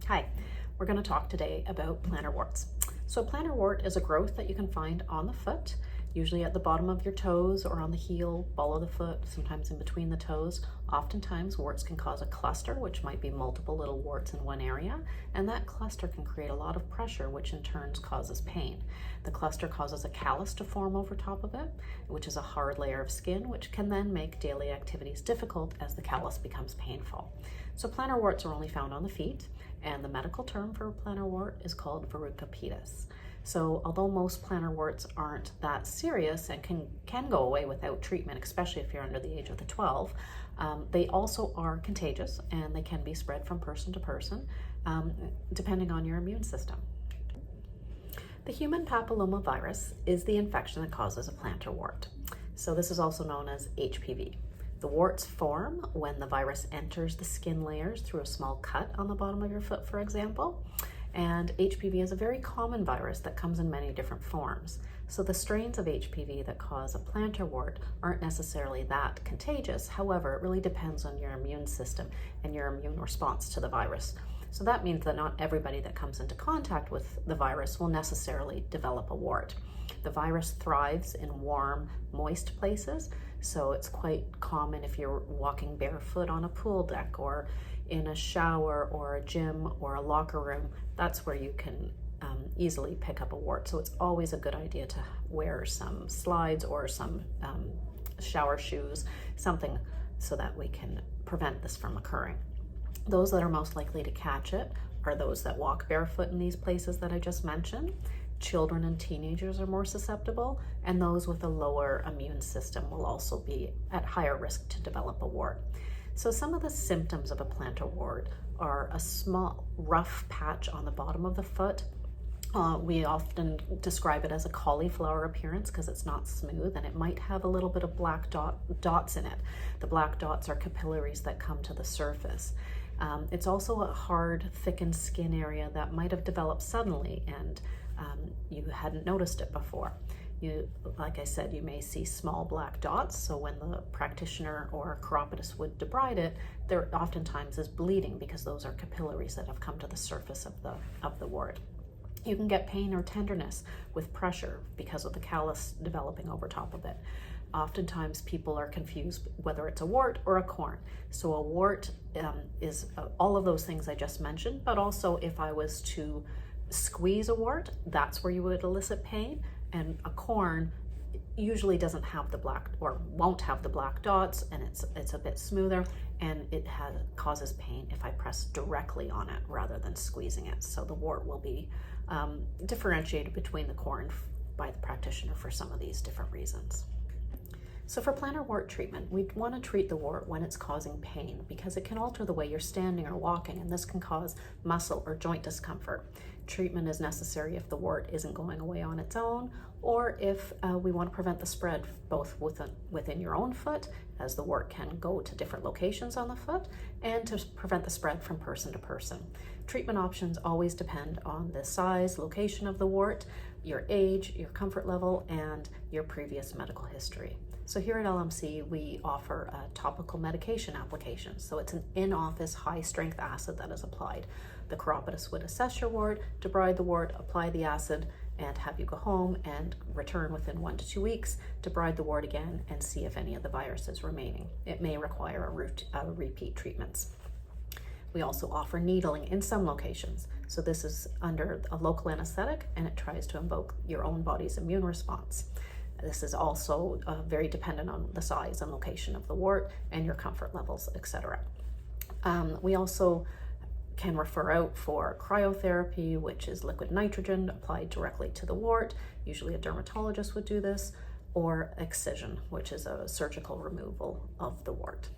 Hi, we're going to talk today about plantar warts. So plantar wart is a growth that you can find on the foot, usually at the bottom of your toes or on the heel, ball of the foot, sometimes in between the toes. Oftentimes warts can cause a cluster, which might be multiple little warts in one area, and that cluster can create a lot of pressure, which in turn causes pain. The cluster causes a callus to form over top of it, which is a hard layer of skin, which can then make daily activities difficult as the callus becomes painful. So plantar warts are only found on the feet, and the medical term for plantar wart is called verruca pedis. So although most plantar warts aren't that serious and can go away without treatment, especially if you're under the age of 12, they also are contagious and they can be spread from person to person, depending on your immune system. The human papillomavirus is the infection that causes a plantar wart. So this is also known as HPV. The warts form when the virus enters the skin layers through a small cut on the bottom of your foot, for example. And HPV is a very common virus that comes in many different forms. So the strains of HPV that cause a plantar wart aren't necessarily that contagious. However, it really depends on your immune system and your immune response to the virus. So that means that not everybody that comes into contact with the virus will necessarily develop a wart. The virus thrives in warm, moist places, so it's quite common if you're walking barefoot on a pool deck or in a shower or a gym or a locker room. That's where you can easily pick up a wart. So it's always a good idea to wear some slides or some shower shoes, something so that we can prevent this from occurring. Those that are most likely to catch it are those that walk barefoot in these places that I just mentioned. Children and teenagers are more susceptible, and those with a lower immune system will also be at higher risk to develop a wart. So some of the symptoms of a plantar wart are a small rough patch on the bottom of the foot. We often describe it as a cauliflower appearance because it's not smooth and it might have a little bit of black dots in it. The black dots are capillaries that come to the surface. It's also a hard, thickened skin area that might have developed suddenly and you hadn't noticed it before. Like I said, you may see small black dots, so when the practitioner or chiropodist would debride it, there oftentimes is bleeding because those are capillaries that have come to the surface of the wart. You can get pain or tenderness with pressure because of the callus developing over top of it. Oftentimes people are confused whether it's a wart or a corn. So a wart is all of those things I just mentioned, but also if I was to squeeze a wart, that's where you would elicit pain, and a corn usually doesn't have the black or won't have the black dots, and it's a bit smoother, and it causes pain if I press directly on it rather than squeezing it. So the wart will be differentiated between the corn by the practitioner for some of these different reasons. So for plantar wart treatment, we want to treat the wart when it's causing pain because it can alter the way you're standing or walking, and this can cause muscle or joint discomfort. Treatment is necessary if the wart isn't going away on its own, or if we want to prevent the spread both within your own foot, as the wart can go to different locations on the foot, and to prevent the spread from person to person. Treatment options always depend on the size, location of the wart, your age, your comfort level, and your previous medical history. So here at LMC, we offer a topical medication application. So it's an in-office high-strength acid that is applied. The chiropodist would assess your wart, debride the wart, apply the acid, and have you go home and return within 1 to 2 weeks, debride the wart again, and see if any of the virus is remaining. It may require a repeat treatments. We also offer needling in some locations. So this is under a local anesthetic, and it tries to invoke your own body's immune response. This is also very dependent on the size and location of the wart and your comfort levels, etc. We also can refer out for cryotherapy, which is liquid nitrogen applied directly to the wart. Usually a dermatologist would do this, or excision, which is a surgical removal of the wart.